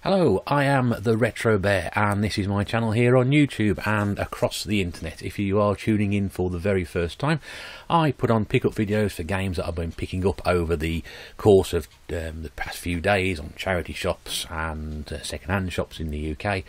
Hello, I am the Retro Bear and this is my channel here on YouTube and across the internet. If you are tuning in for the very first time, I put on pickup videos for games that I've been picking up over the course of the past few days on charity shops and second-hand shops in the UK,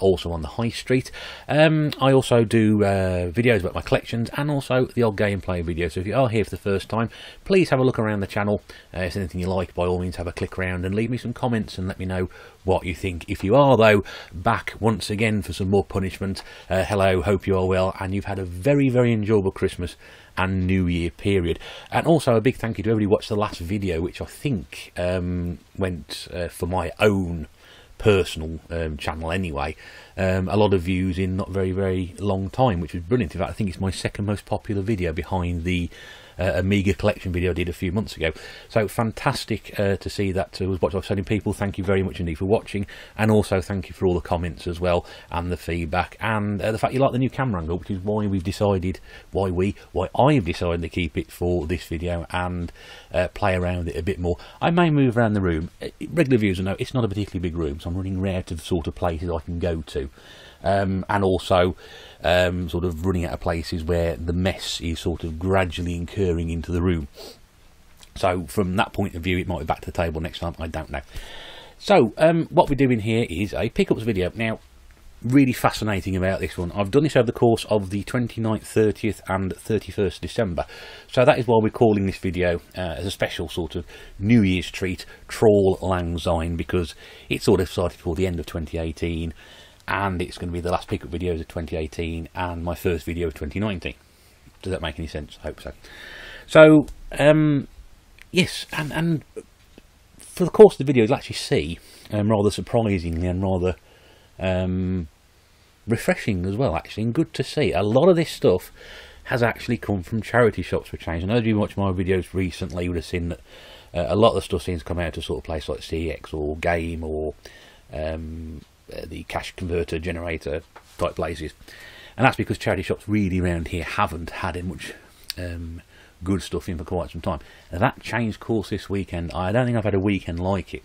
also on the high street. I also do videos about my collections and also the odd gameplay video, so if you are here for the first time, please have a look around the channel. If there's anything you like, by all means have a click around and leave me some comments and let me know what you think. If you are, though, back once again for some more punishment, hello, hope you are well and you've had a very enjoyable Christmas and New Year period. And also a big thank you to everybody who watched the last video, which I think went for my own personal channel anyway, a lot of views in not very long time, which was brilliant. In fact, I think it's my second most popular video behind the Amiga collection video I did a few months ago. So fantastic to see that was watched by so many people. Thank you very much indeed for watching, and also thank you for all the comments as well and the feedback and the fact you like the new camera angle, which is why I've decided to keep it for this video and play around it a bit more. I may move around the room. Regular viewers will know it's not a particularly big room, so I'm running rare to sort of places I can go to. And also sort of running out of places where the mess is sort of gradually incurring into the room. So from that point of view, it might be back to the table next time, I don't know. So what we're doing here is a pickups video. Now, really fascinating about this one, I've done this over the course of the 29th, 30th and 31st December. So that is why we're calling this video as a special sort of New Year's treat, Troll Lang Syne, because it sort of started before the end of 2018. And it's going to be the last pickup videos of 2018 and my first video of 2019. Does that make any sense? I hope so. So, yes, and for the course of the video, you'll actually see, rather surprisingly and rather refreshing as well, actually, and good to see, a lot of this stuff has actually come from charity shops for change. I know if you watch my videos recently, you would have seen that a lot of the stuff seems to come out of sort of places like CX or Game or the cash converter generator type places, and that's because charity shops really around here haven't had much good stuff in for quite some time. And that changed course this weekend. I don't think I've had a weekend like it.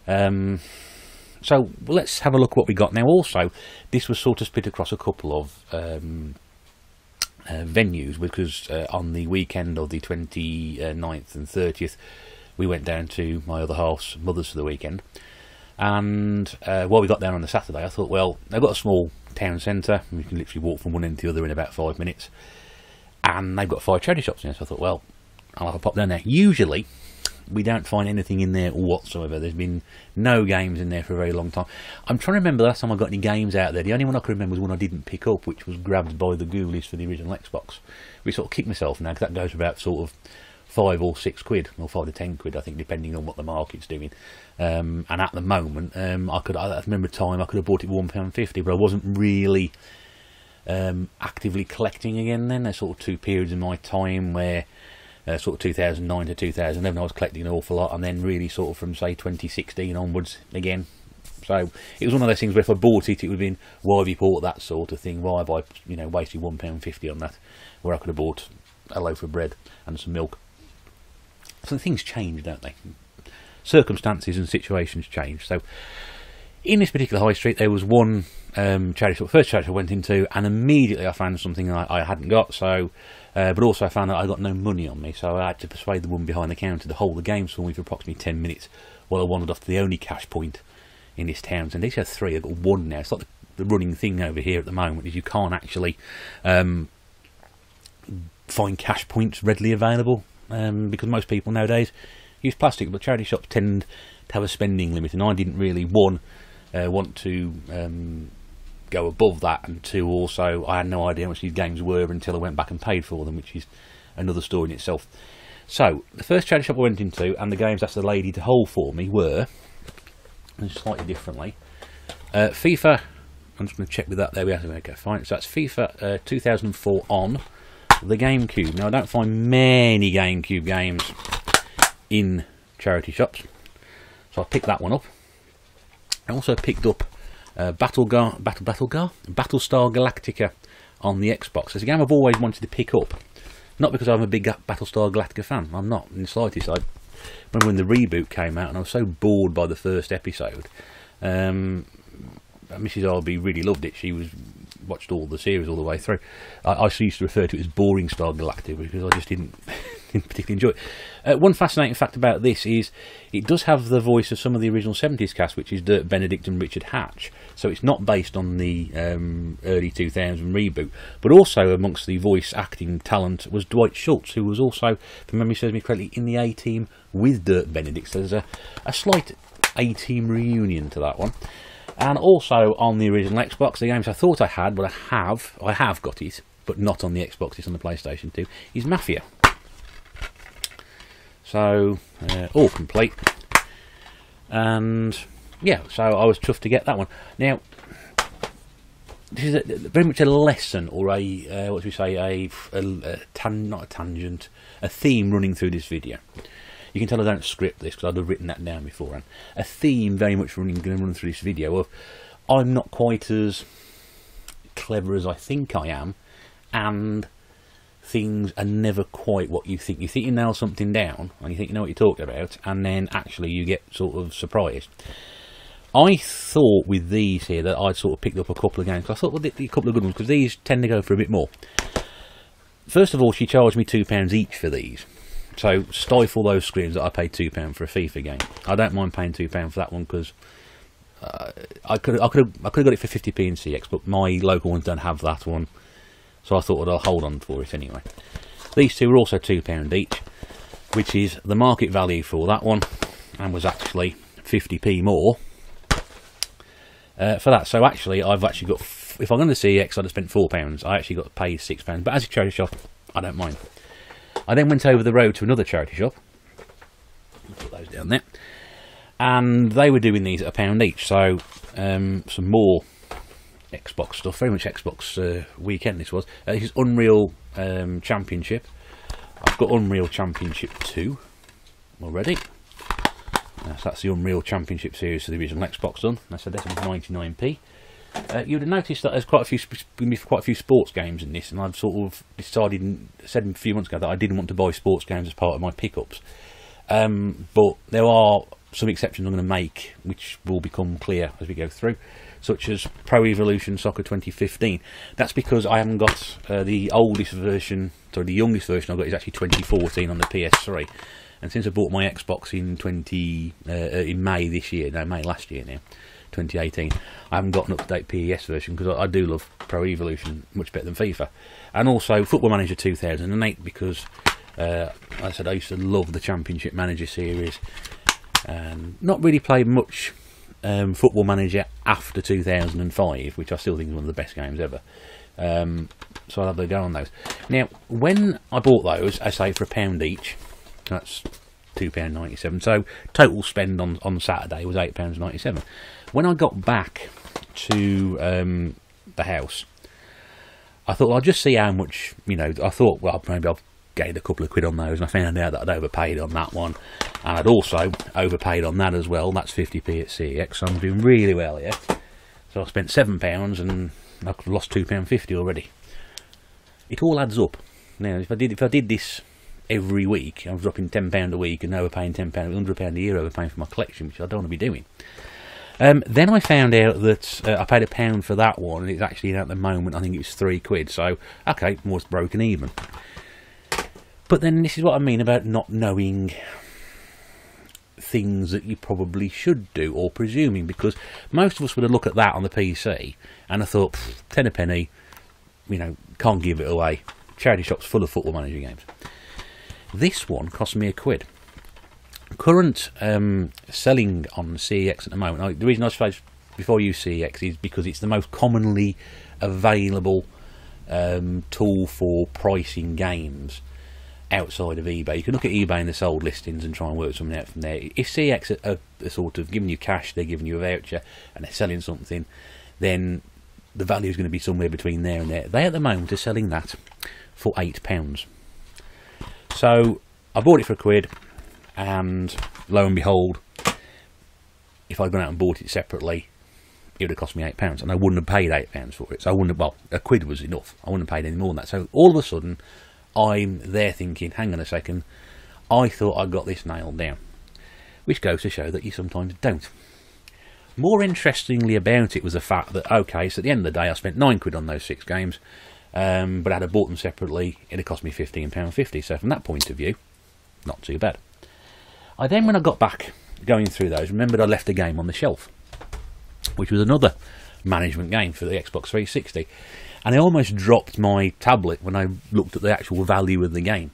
So let's have a look what we got. Now also, this was sort of split across a couple of venues, because on the weekend of the 29th and 30th we went down to my other half's mother's for the weekend. And while we got down on the Saturday, I thought, well, they've got a small town centre, we can literally walk from one end to the other in about 5 minutes, and they've got 5 charity shops in there, so I thought, well, I'll have a pop down there. Usually we don't find anything in there whatsoever. There's been no games in there for a very long time. I'm trying to remember the last time I got any games out there. The only one I can remember was one I didn't pick up, which was grabbed by the ghoulies for the original Xbox. We sort of kicked myself now, because that goes for about sort of 5 or 6 quid, or 5 to 10 quid, I think, depending on what the market's doing. And at the moment, I remember a time I could have bought it for £1.50, but I wasn't really actively collecting again then. There's sort of 2 periods in my time where sort of 2009 to 2011 I was collecting an awful lot, and then really sort of from say 2016 onwards again. So it was one of those things where if I bought it, it would have been, why have you bought that sort of thing? Why have I, wasted £1.50 on that, where I could have bought a loaf of bread and some milk? So things change, don't they? Circumstances and situations change. So in this particular high street, there was one charity shop, first charity I went into, and immediately I found something I hadn't got. So, but also I found that I got no money on me, so I had to persuade the woman behind the counter to hold the games for me for approximately 10 minutes while I wandered off to the only cash point in this town. And they had 3, I've got 1 now. It's like the running thing over here at the moment is you can't actually find cash points readily available. Because most people nowadays use plastic, but charity shops tend to have a spending limit, and I didn't really want to go above that, and 2, also I had no idea how much these games were until I went back and paid for them, which is another story in itself. So the first charity shop I went into, and the games asked the lady to hold for me were, and slightly differently, FIFA. I'm just going to check with that. There we are. Okay, fine. So that's FIFA 2004 on the GameCube. Now I don't find many GameCube games in charity shops, so I picked that one up. I also picked up Battlestar Galactica on the Xbox. It's a game I've always wanted to pick up, not because I'm a big Battlestar Galactica fan. I'm not in the slightest. remember when the reboot came out, and I was so bored by the first episode. Mrs. RB really loved it. She watched all the series all the way through. I used to refer to it as boring Star Galactica because I just didn't particularly enjoy it. One fascinating fact about this is it does have the voice of some of the original 70s cast, which is Dirk Benedict and Richard Hatch. So it's not based on the early 2000 reboot. But also amongst the voice acting talent was Dwight Schultz, who was also, if memory serves me correctly, in the A-Team with Dirk Benedict. So there's a slight A-Team reunion to that one. And also on the original Xbox, the games I thought I had, but I have got it, but not on the Xbox, it's on the PlayStation 2, is Mafia. So, all complete. And, yeah, so I was chuffed to get that one. Now, this is very much a lesson, or what do we say, not a tangent, a theme running through this video. You can tell I don't script this because I'd have written that down beforehand. A theme very much going to run through this video of I'm not quite as clever as I think I am, and things are never quite what you think. You think you nail something down, and you think you know what you're talking about, and then actually you get sort of surprised. I thought with these here that I'd sort of picked up a couple of games. I thought, well, a couple of good ones, because these tend to go for a bit more. First of all, she charged me £2 each for these. So stifle those screams that I paid £2 for a FIFA game. I don't mind paying £2 for that one because I could have got it for 50p in CX, but my local ones don't have that one, so I thought I'll hold on for it anyway. These two were also £2 each, which is the market value for that one, and was actually 50p more for that. So actually, I've actually got, if I'm going to CX, I'd have spent £4. I actually got paid £6, but as a charity shop, I don't mind. I then went over the road to another charity shop. Put those down there. And they were doing these at £1 each. So some more Xbox stuff. Very much Xbox weekend this was. This is Unreal Championship. I've got Unreal Championship 2 already. So that's the Unreal Championship series for the original Xbox done. That's 99p. You'd have noticed that there's quite a few sports games in this, and I've sort of said a few months ago that I didn't want to buy sports games as part of my pickups. But there are some exceptions I'm going to make, which will become clear as we go through, such as Pro Evolution Soccer 2015. That's because I haven't got the oldest version, sorry, the youngest version I've got is actually 2014 on the PS3. And since I bought my Xbox in May this year, no, May last year now, 2018, I haven't got an up-to-date PES version because I do love Pro Evolution much better than FIFA. And also Football Manager 2008 because, like I said, I used to love the Championship Manager series. And not really played much Football Manager after 2005, which I still think is one of the best games ever. So I'll have to go on those. Now, when I bought those, I say for £1 each, that's £2.97. So total spend on Saturday was £8.97. When I got back to the house, I thought, well, I'll just see how much, you know, I thought, well, maybe I'll gain a couple of quid on those, and I found out that I'd overpaid on that one, and I'd also overpaid on that as well. That's 50p at CX, so I'm doing really well here. So I spent £7 and I've lost £2.50 already. It all adds up. Now, if I did this every week, I was dropping £10 a week and overpaying £10, £100 a year overpaying for my collection, which I don't want to be doing. Then I found out that I paid £1 for that one, and it's actually at the moment I think it's £3. So okay, more broken even. But then this is what I mean about not knowing things that you probably should do, or presuming, because most of us would have looked at that on the PC and I thought, 10 a penny, you know, can't give it away. Charity shop's full of Football Manager games. This one cost me £1. Current selling on CEX at the moment, the reason I say before you CEX is because it's the most commonly available tool for pricing games outside of eBay. You can look at eBay and the sold listings and try and work something out from there. If CEX are sort of giving you cash, they're giving you a voucher, and they're selling something, then the value is going to be somewhere between there and there. They at the moment are selling that for £8. So I bought it for £1, and lo and behold, if I'd gone out and bought it separately, it would have cost me £8, and I wouldn't have paid £8 for it. So I wouldn't have, well, £1 was enough. I wouldn't have paid any more than that. So all of a sudden, I'm there thinking, hang on a second, I thought I got this nailed down, which goes to show that you sometimes don't. More interestingly about it was the fact that, okay, so at the end of the day I spent £9 on those 6 games, but had I bought them separately it'd have cost me £15.50, so from that point of view, not too bad. I then, when I got back going through those, remembered I left a game on the shelf, which was another management game for the Xbox 360, and I almost dropped my tablet when I looked at the actual value of the game.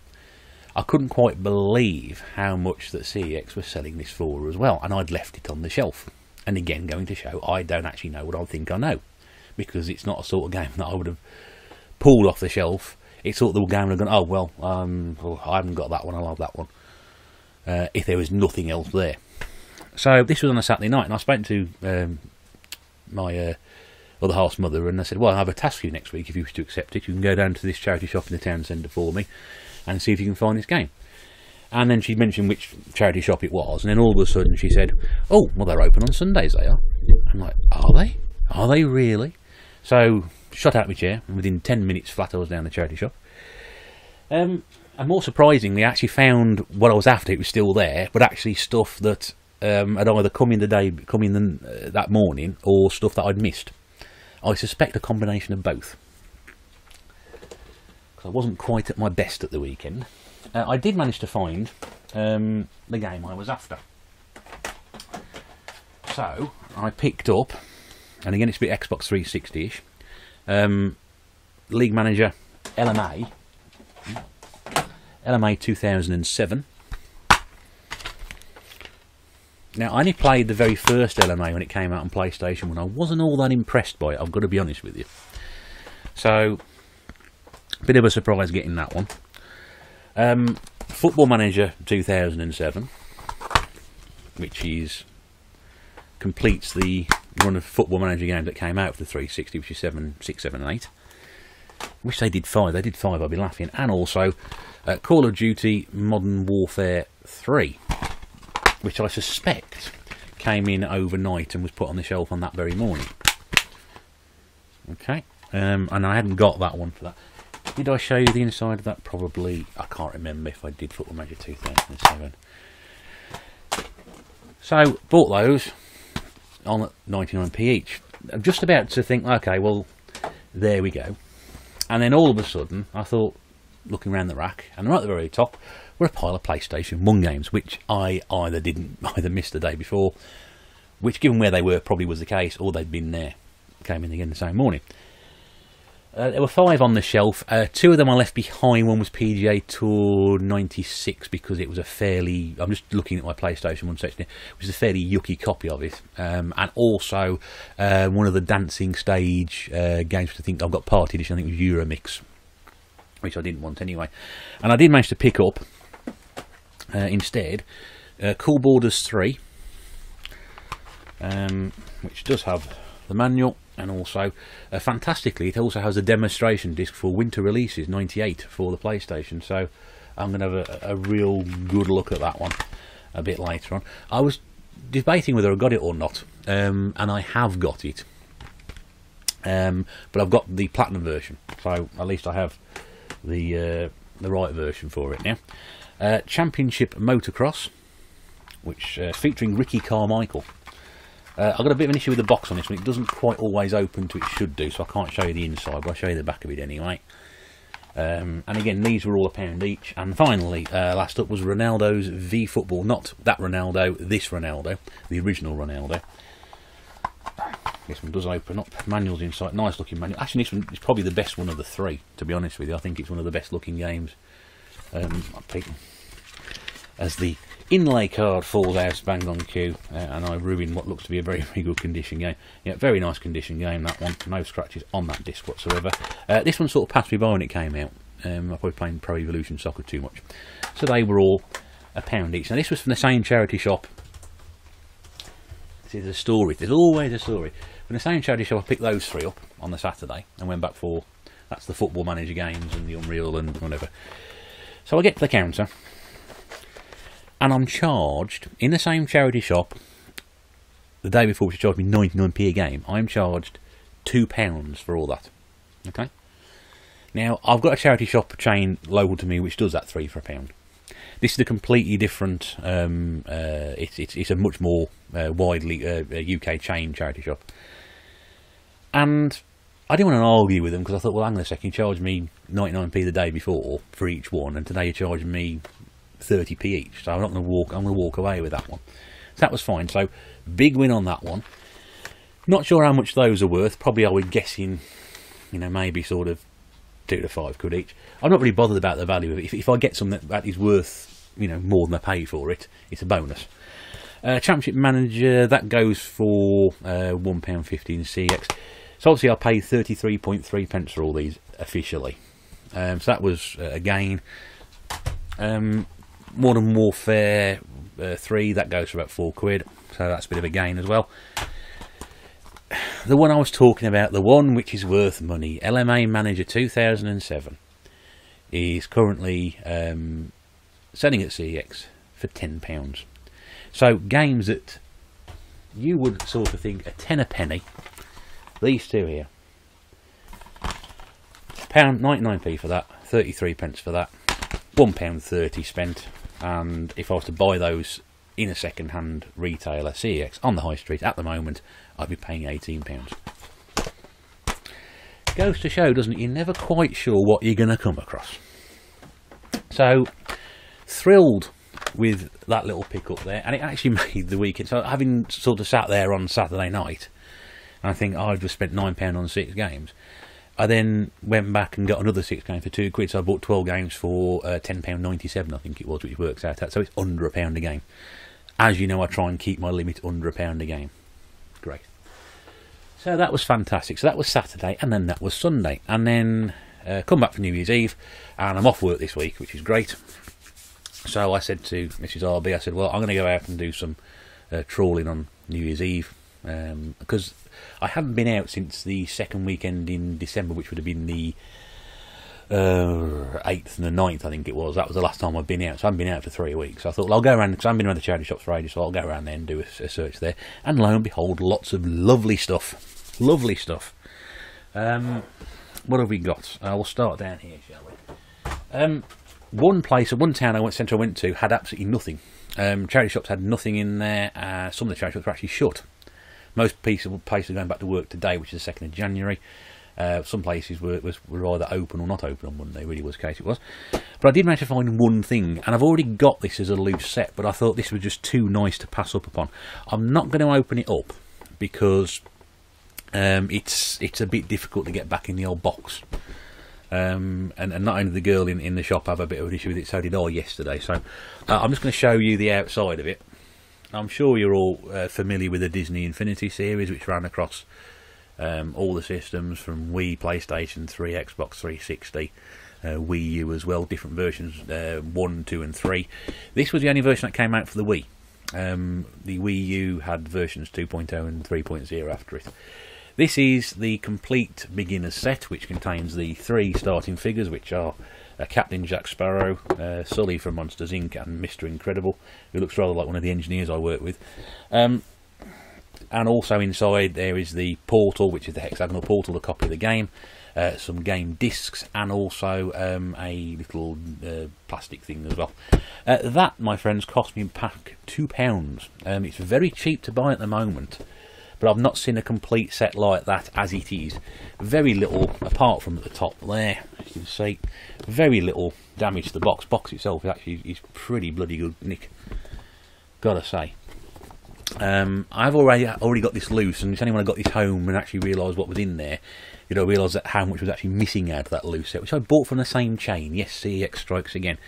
I couldn't quite believe how much that CEX was selling this for as well, and I'd left it on the shelf. And again, going to show I don't actually know what I think I know, because it's not a sort of game that I would have pulled off the shelf. It's sort of the game I've gone, oh well, I haven't got that one, I'll have that one, if there was nothing else there. So this was on a Saturday night, and I spoke to my other half's mother, and I said, well, I have a task for you next week. If you wish to accept it, you can go down to this charity shop in the town centre for me and see if you can find this game. And then she mentioned which charity shop it was, and then all of a sudden she said, oh, well, they're open on Sundays, they are. I'm like, are they? Are they really? So, shot out of my chair, and within 10 minutes flat I was down the charity shop. And more surprisingly, I actually found what I was after. It was still there, but actually stuff that had either come in that morning, or stuff that I'd missed. I suspect a combination of both, because I wasn't quite at my best at the weekend. I did manage to find the game I was after. So I picked up, and again it's a bit Xbox 360-ish, League Manager LMA 2007. Now, I only played the very first LMA when it came out on PlayStation 1. I wasn't all that impressed by it, I've got to be honest with you. So, a bit of a surprise getting that one. Football Manager 2007, which completes the run of Football Manager games that came out for the 360, which is 7, 6, 7 and 8. Wish they did 5. They did 5, I'd be laughing. And also Call of Duty Modern Warfare 3, which I suspect came in overnight and was put on the shelf on that very morning. Okay, and I hadn't got that one for that. Did I show you the inside of that? Probably. I can't remember if I did. Football Manager 2007. So, bought those on at 99p each. I'm just about to think, okay, well, there we go. And then all of a sudden, I thought, looking around the rack, and right at the very top were a pile of PlayStation 1 games, which I either missed the day before, which, given where they were, probably was the case, or they'd been there, came in again the same morning. There were 5 on the shelf. 2 of them I left behind. One was PGA Tour 96, because it was a fairly... I'm just looking at my PlayStation 1 section here, which is a fairly yucky copy of it. And also one of the dancing stage games, which I think I've got Party Edition, I think it was Euromix, which I didn't want anyway. And I did manage to pick up, instead, Cool Borders 3, which does have the manual. And also, fantastically, it also has a demonstration disc for Winter Releases 98 for the PlayStation. So I'm going to have a real good look at that one a bit later on. I was debating whether I got it or not, and I have got it. But I've got the Platinum version, so at least I have the right version for it now. Championship Motocross, which featuring Ricky Carmichael. I've got a bit of an issue with the box on this one. It doesn't quite always open to it should do, so I can't show you the inside, but I'll show you the back of it anyway. And again, these were all £1 each. And finally, last up was Ronaldo's V Football. Not that Ronaldo, this Ronaldo, the original Ronaldo. This one does open up. Manual's inside, nice looking manual. Actually, this one is probably the best one of the 3, to be honest with you. I think it's one of the best looking games. As the inlay card falls out, bang on cue, and I ruin what looks to be a very, very good condition game. Yeah, very nice condition game, that one. No scratches on that disc whatsoever. This one sort of passed me by when it came out. I'm probably playing Pro Evolution Soccer too much. So they were all £1 each. Now this was from the same charity shop. See, there's a story. There's always a story. From the same charity shop, I picked those 3 up on the Saturday and went back for, that's the Football Manager games and the Unreal and whatever. So I get to the counter, and I'm charged, in the same charity shop, the day before, which charged me 99p a game, I'm charged £2 for all that. Okay? Now, I've got a charity shop chain local to me which does that 3 for £1. This is a completely different. It's a much more widely UK chain charity shop, and I didn't want to argue with them because I thought, well, hang on a second, you charged me 99p the day before for each one, and today you're charging me 30p each. So I'm not going to walk. I'm going to walk away with that one. So that was fine. So big win on that one. Not sure how much those are worth. Probably I would guessing, you know, maybe sort of £2 to £5 each. I'm not really bothered about the value of it. If I get something that is worth, you know, more than I pay for it, it's a bonus. Championship Manager, that goes for £1.50 in CX. So obviously I paid 33.3p for all these officially. So that was again Modern Warfare 3. That goes for about £4. So that's a bit of a gain as well. The one I was talking about, the one which is worth money, LMA Manager 2007, is currently selling at CEX for £10. So games that you would sort of think a tenner penny, these two here, £1.99p for that, 33p for that, £1.30 spent, and if I was to buy those in a second-hand retailer, CEX, on the high street at the moment, I'd be paying £18. Goes to show, doesn't it, you're never quite sure what you're going to come across. So, thrilled with that little pick-up there, and it actually made the weekend. So, having sort of sat there on Saturday night, and I think, oh, I've just spent £9 on 6 games. I then went back and got another 6 games for £2, so I bought 12 games for £10.97, I think it was, which works out at. So it's under £1 a game. As you know, I try and keep my limit under £1 a game. Great. So that was fantastic. So that was Saturday, and then that was Sunday. And then come back for New Year's Eve, and I'm off work this week, which is great. So I said to Mrs. RB, I said, well, I'm going to go out and do some trawling on New Year's Eve, because I hadn't been out since the second weekend in December, which would have been the 8th and the 9th, I think it was. That was the last time I've been out, so I haven't been out for 3 weeks. So I thought, well, I'll go around, because I haven't been around the charity shops for ages, so I'll go around there and do a search there. And lo and behold, lots of lovely stuff. Lovely stuff. What have we got? We'll start down here, shall we? One town I went to had absolutely nothing. Charity shops had nothing in there. Some of the charity shops were actually shut. Most places are going back to work today, which is the 2nd of January. Some places were either open or not open on Monday, really was the case it was. But I did manage to find one thing, and I've already got this as a loose set, but I thought this was just too nice to pass up upon. I'm not going to open it up, because it's a bit difficult to get back in the old box. And not only the girl in the shop have a bit of an issue with it, so did I yesterday. So I'm just going to show you the outside of it. I'm sure you're all familiar with the Disney Infinity series, which ran across all the systems from Wii, PlayStation 3, Xbox 360, Wii U as well, different versions, 1, 2 and 3. This was the only version that came out for the Wii. The Wii U had versions 2.0 and 3.0 after it. This is the complete beginner's set, which contains the 3 starting figures, which are Captain Jack Sparrow, Sully from Monsters Inc. and Mr. Incredible, who looks rather like one of the engineers I work with. And also inside there is the portal, which is the hexagonal portal, the copy of the game, some game discs, and also a little plastic thing as well. That, my friends, cost me in pack £2. It's very cheap to buy at the moment, but I've not seen a complete set like that as it is. Very little, apart from at the top there, as you can see, very little damage to the box. Box itself is pretty bloody good nick, gotta say. I've already got this loose, and it's only when I got this home and actually realised what was in there, you know, realised that how much was actually missing out of that loose set, which I bought from the same chain. Yes, CEX strikes again.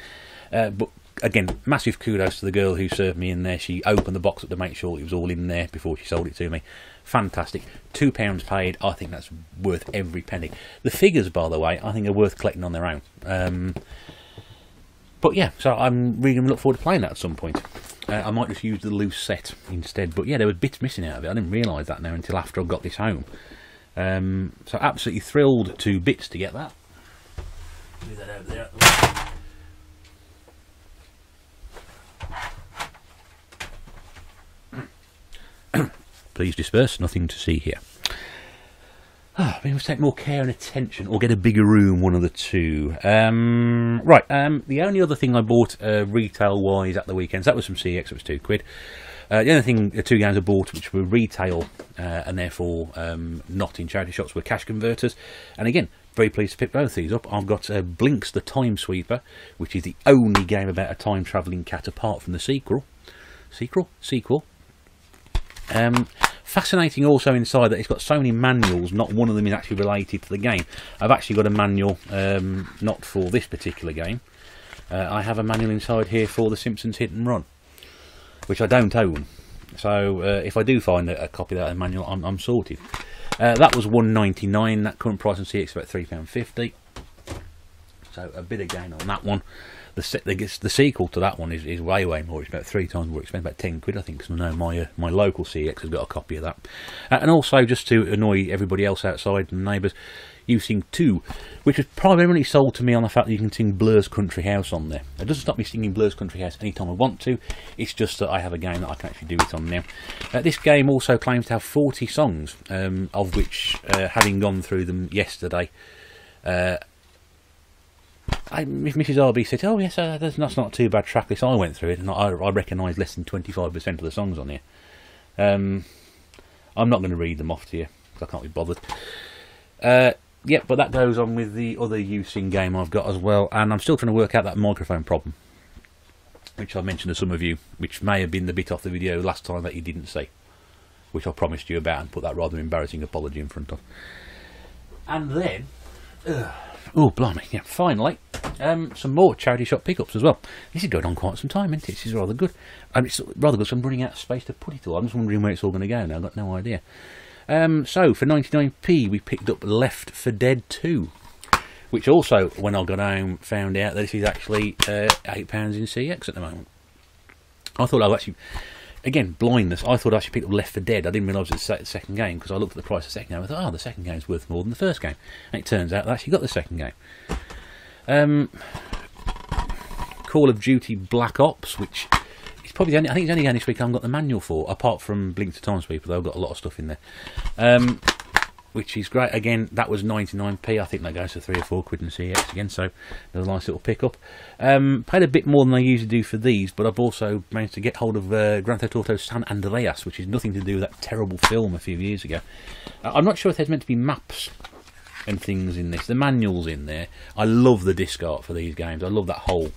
But again, massive kudos to the girl who served me in there. She opened the box up to make sure it was all in there before she sold it to me. Fantastic. £2 paid. I think that's worth every penny. The figures, by the way, I think are worth collecting on their own. But yeah, so I'm really going to look forward to playing that at some point. I might just use the loose set instead. But yeah, there were bits missing out of it. I didn't realise that now until after I got this home. So absolutely thrilled to bits to get that. Move that over there. Please disperse, nothing to see here. We must take more care and attention, or get a bigger room, one of the two. Right, the only other thing I bought retail-wise at the weekend, so that was some CX, it was £2. The only thing, the two games I bought, which were retail and therefore not in charity shops, were cash converters. And again, very pleased to pick both these up. I've got Blinks the Time Sweeper, which is the only game about a time-travelling cat apart from the sequel. Sequel. Fascinating also inside that it's got so many manuals, not one of them is actually related to the game. I've actually got a manual, not for this particular game. I have a manual inside here for The Simpsons Hit and Run, which I don't own. So if I do find a copy of that manual, I'm sorted. That was £1.99. That current price on CX is about £3.50. So a bit of gain on that one. The sequel to that one is way more. It's about 3 times more expensive, about £10, I think. Because I know my local CX has got a copy of that. And also, just to annoy everybody else outside and neighbours, you sing 2, which was primarily sold to me on the fact that you can sing Blur's Country House on there. It doesn't stop me singing Blur's Country House anytime I want to. It's just that I have a game that I can actually do it on now. This game also claims to have 40 songs, of which, having gone through them yesterday, Mrs. RB said, "Oh yes, that's not too bad track list." I went through it and I recognised less than 25% of the songs on here. I'm not going to read them off to you because I can't be bothered. Yeah, but that goes on with the other using game I've got as well, and I'm still trying to work out that microphone problem, which I mentioned to some of you, which may have been the bit off the video last time that you didn't see, which I promised you about and put that rather embarrassing apology in front of. And then, oh blimey, yeah, finally, some more charity shop pickups as well. This is going on quite some time, isn't it? This is rather good. And it's rather good, so I'm running out of space to put it all. I'm just wondering where it's all going to go now. I've got no idea. So, for 99p, we picked up Left 4 Dead 2, which also, when I got home, found out that this is actually £8 in CX at the moment. I thought I would actually, again, blindness, I thought I actually picked up Left 4 Dead. I didn't realise it was the second game, because I looked at the price of the second game. I thought, oh, the second game's worth more than the first game. And it turns out I actually got the second game. Call of Duty Black Ops, which is probably I think it's only game this week I haven't got the manual for, apart from Blink to Time Sweeper. They've got a lot of stuff in there, which is great. Again, that was 99p. I think that goes for £3 or £4 in CX again, so there's a nice little pickup. Paid a bit more than I usually do for these, but I've also managed to get hold of Grand Theft Auto San Andreas, which is nothing to do with that terrible film a few years ago. I'm not sure if there's meant to be maps and things in this. The manual's in there. I love the disc art for these games. I love that whole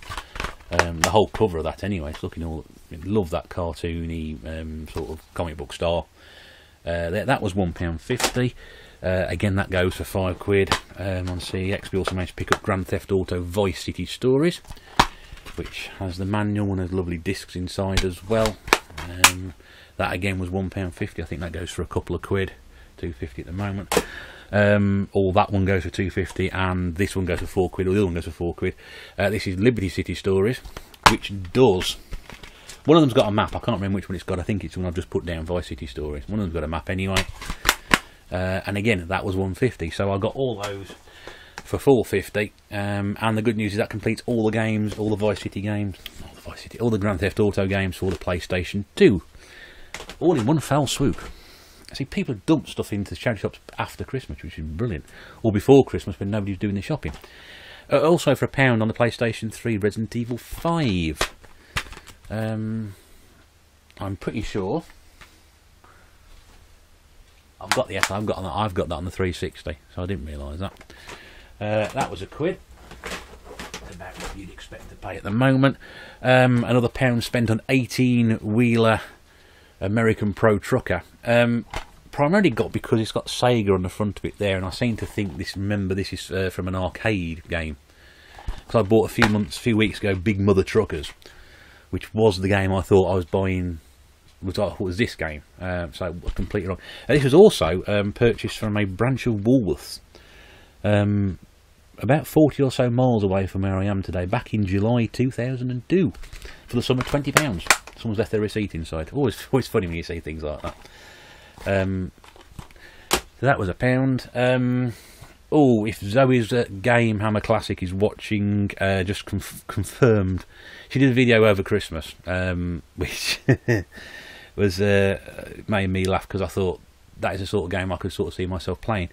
cover of that anyway. It's looking all, love that cartoony sort of comic book style. That was £1.50. Again, that goes for £5 on CX. We also managed to pick up Grand Theft Auto Vice City Stories, which has the manual and has lovely discs inside as well. That again was £1.50. I think that goes for a couple of quid, £2.50 at the moment. Or that one goes for £2.50, and this one goes for £4, or the other one goes for £4. This is Liberty City Stories, which does. One of them's got a map. I can't remember which one it's got. I think it's the one I've just put down, Vice City Stories. One of them's got a map anyway. And again, that was £1.50. So I got all those for £4.50. And the good news is that completes all the games, all the Vice City games, all the Grand Theft Auto games for the PlayStation 2, all in one fell swoop. I see people dump stuff into charity shops after Christmas, which is brilliant, or before Christmas when nobody's doing the shopping. Also for £1 on the PlayStation 3, Resident Evil 5. I'm pretty sure I've got that on the 360, so I didn't realise that. That was £1. That's about what you'd expect to pay at the moment. Another £1 spent on 18-wheeler American Pro Trucker. Primarily got because it's got Sega on the front of it there, and I seem to think this. Remember, this is from an arcade game. Because I bought a few weeks ago, Big Mother Truckers, which was the game I thought I was buying. Was this game? So it was completely wrong. This was also purchased from a branch of Woolworths, about 40 or so miles away from where I am today, back in July 2002, for the sum of £20. Someone's left their receipt inside. Always funny when you see things like that. So that was £1. Oh, if Zoe's Game Hammer Classic is watching, just confirmed. She did a video over Christmas, which was made me laugh because I thought that is the sort of game I could sort of see myself playing.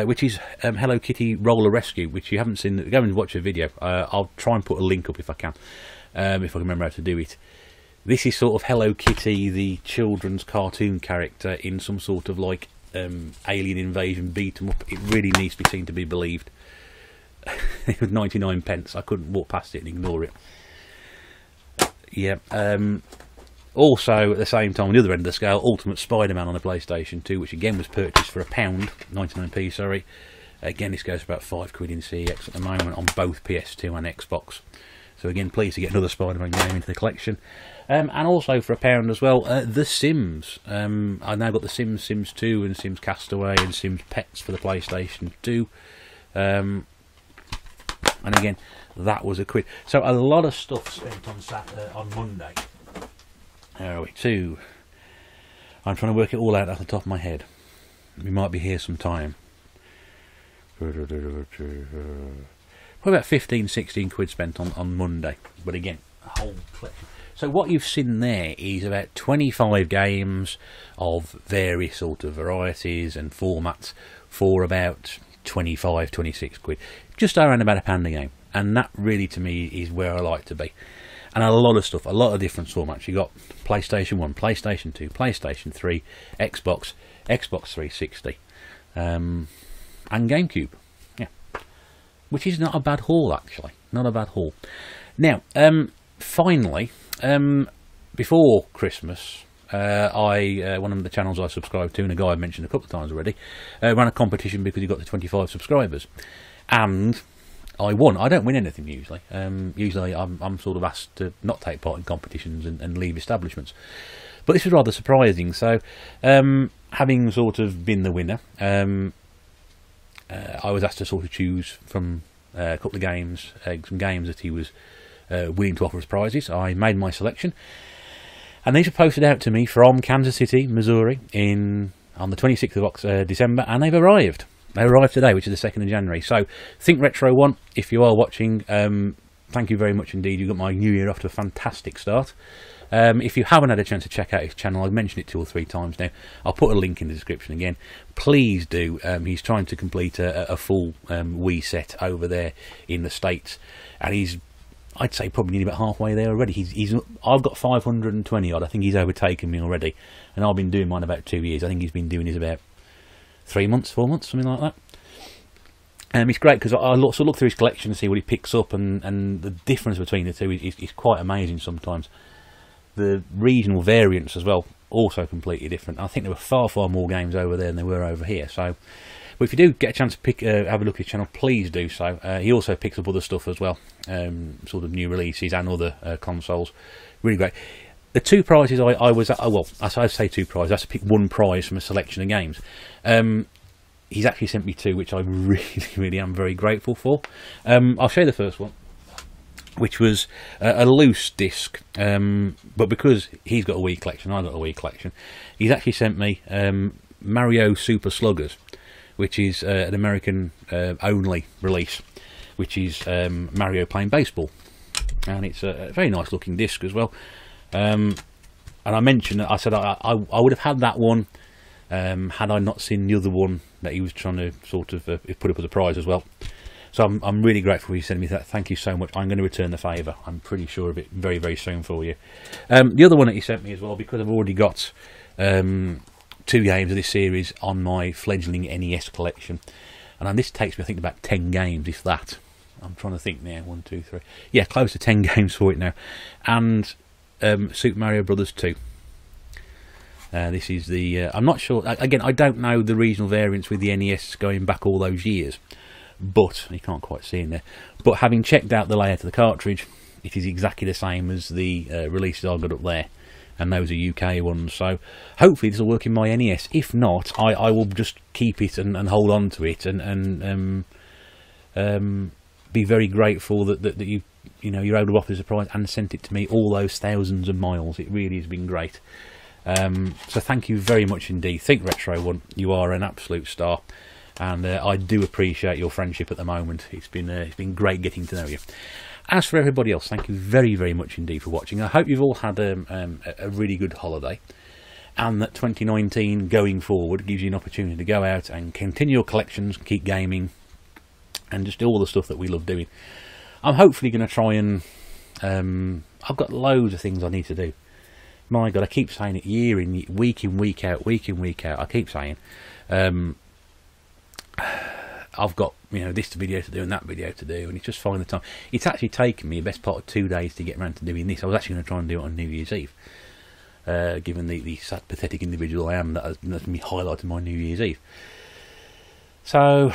which is Hello Kitty Roller Rescue, which you haven't seen. Go and watch a video. I'll try and put a link up if I can, if I can remember how to do it. This is sort of Hello Kitty, the children's cartoon character, in some sort of like alien invasion beat 'em up. It really needs to be seen to be believed. It was 99p. I couldn't walk past it and ignore it. Yeah. Also, at the same time, on the other end of the scale, Ultimate Spider-Man on the PlayStation 2, which again was purchased for £1, 99p, sorry. Again, this goes for about £5 in CEX at the moment on both PS2 and Xbox. So again, pleased to get another Spider-Man game into the collection. And also for £1 as well, The Sims. I've now got The Sims, Sims 2 and Sims Castaway and Sims Pets for the PlayStation 2. And again, that was £1. So a lot of stuff spent on Monday. Where are we? 2. I'm trying to work it all out off the top of my head. We might be here some time. Probably about 15, 16 quid spent on Monday. But again, a whole collection. So what you've seen there is about 25 games of various sort of varieties and formats for about 25, 26 quid. Just around about £1 a game. And that really, to me, is where I like to be. And a lot of stuff, a lot of different formats. You got PlayStation 1, PlayStation 2, PlayStation 3, Xbox, Xbox 360, and GameCube. Yeah, which is not a bad haul, actually. Not a bad haul. Now, finally, before Christmas, one of the channels I subscribe to, and a guy I mentioned a couple of times already, ran a competition because he got to 25 subscribers, and I won. I don't win anything usually. Usually I'm sort of asked to not take part in competitions and leave establishments. But this was rather surprising. So, having sort of been the winner, I was asked to sort of choose from a couple of games, some games that he was willing to offer as prizes. I made my selection, and these were posted out to me from Kansas City, Missouri, on the 26th of December, and they've arrived. They arrived today, which is the 2nd of January. So, Think Retro 1, if you are watching, thank you very much indeed. You got my new year off to a fantastic start. If you haven't had a chance to check out his channel, I've mentioned it 2 or 3 times now. I'll put a link in the description again. Please do. He's trying to complete a full Wii set over there in the States. And he's, I'd say, probably nearly about halfway there already. I've got 520 odd. I think he's overtaken me already. And I've been doing mine about 2 years. I think he's been doing his about 3 months, 4 months, something like that. It's great because I look through his collection and see what he picks up, and the difference between the two is quite amazing sometimes. The regional variants as well, also completely different. I think there were far, far more games over there than there were over here. So, but if you do get a chance to have a look at his channel, please do so. He also picks up other stuff as well, sort of new releases and other consoles. Really great. The 2 prizes I'd say 2 prizes. I have to pick 1 prize from a selection of games. He's actually sent me 2, which I really, really am very grateful for. I'll show you the first one, which was a loose disc. But because he's got a Wii collection, I've got a Wii collection, he's actually sent me Mario Super Sluggers, which is an American only release, which is Mario playing baseball. And it's a very nice looking disc as well. And I mentioned that I said I would have had that one had I not seen the other one that he was trying to sort of put up as a prize as well. So I'm really grateful you sending me that. Thank you so much. I'm going to return the favour. I'm pretty sure of it very, very soon for you. The other one that he sent me as well, because I've already got 2 games of this series on my fledgling NES collection, and this takes me, I think, about 10 games, if that. I'm trying to think now. 1, 2, 3. Yeah, close to 10 games for it now. And Super Mario Brothers 2. This is the... I'm not sure... Again, I don't know the regional variants with the NES going back all those years. But, you can't quite see in there. But having checked out the layout of the cartridge, it is exactly the same as the releases I've got up there. And those are UK ones. So, hopefully this will work in my NES. If not, I will just keep it and hold on to it. And be very grateful that you're able to offer a surprise and sent it to me all those thousands of miles. It really has been great. So thank you very much indeed. Think Retro 1, you are an absolute star, and I do appreciate your friendship at the moment. It's been great getting to know you. As for everybody else, thank you very, very much indeed for watching. I hope you've all had a really good holiday. and that 2019 going forward gives you an opportunity to go out and continue your collections, keep gaming, and just do all the stuff that we love doing. I'm hopefully going to try and I've got loads of things I need to do. My God, I keep saying it week in, week out. I keep saying I've got, you know, this video to do and that video to do, and it's just finding the time. It's actually taken me the best part of 2 days to get around to doing this. I was actually going to try and do it on New Year's Eve, given the sad, pathetic individual I am that's me highlighting my New Year's Eve. So,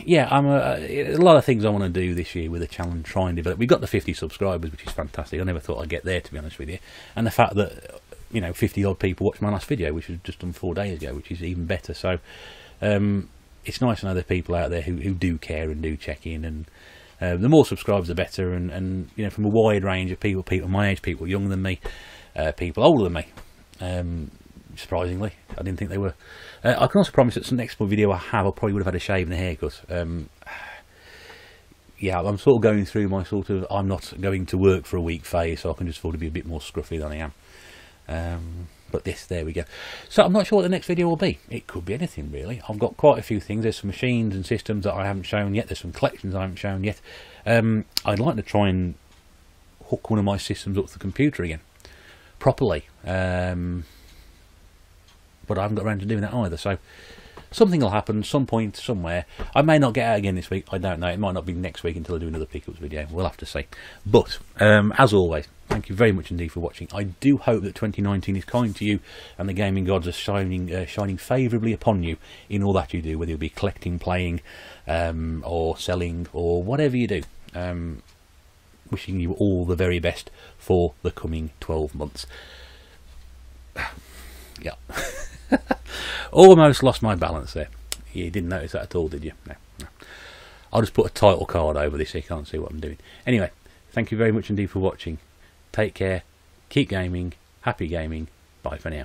yeah, a lot of things I want to do this year with the channel and try and develop. We've got the 50 subscribers, which is fantastic. I never thought I'd get there, to be honest with you. And the fact that, you know, 50 odd people watched my last video, which was just done 4 days ago, which is even better. So, it's nice to know there are people out there who do care and do check in, and the more subscribers the better, and you know, from a wide range of people my age, people younger than me, people older than me. Surprisingly, I didn't think they were. I can also promise that the next video I have, I probably would have had a shave and a haircut. Yeah, I'm sort of going through my sort of I'm not going to work for a week phase, so I can just afford to be a bit more scruffy than I am. But there we go. So I'm not sure what the next video will be. It could be anything, really. I've got quite a few things. There's some machines and systems that I haven't shown yet. There's some collections I haven't shown yet. I'd like to try and hook one of my systems up to the computer again, properly. But I haven't got around to doing that either. So something will happen some point, somewhere. I may not get out again this week. I don't know. It might not be next week until I do another pickups video. We'll have to see. But as always, thank you very much indeed for watching. I do hope that 2019 is kind to you, and the gaming gods are shining favourably upon you in all that you do, whether it be collecting, playing, or selling, or whatever you do. Wishing you all the very best for the coming 12 months. Yeah. Almost lost my balance there. You didn't notice that at all, did you? No. I'll just put a title card over this so you can't see what I'm doing. Anyway, thank you very much indeed for watching. Take care, keep gaming, happy gaming, bye for now.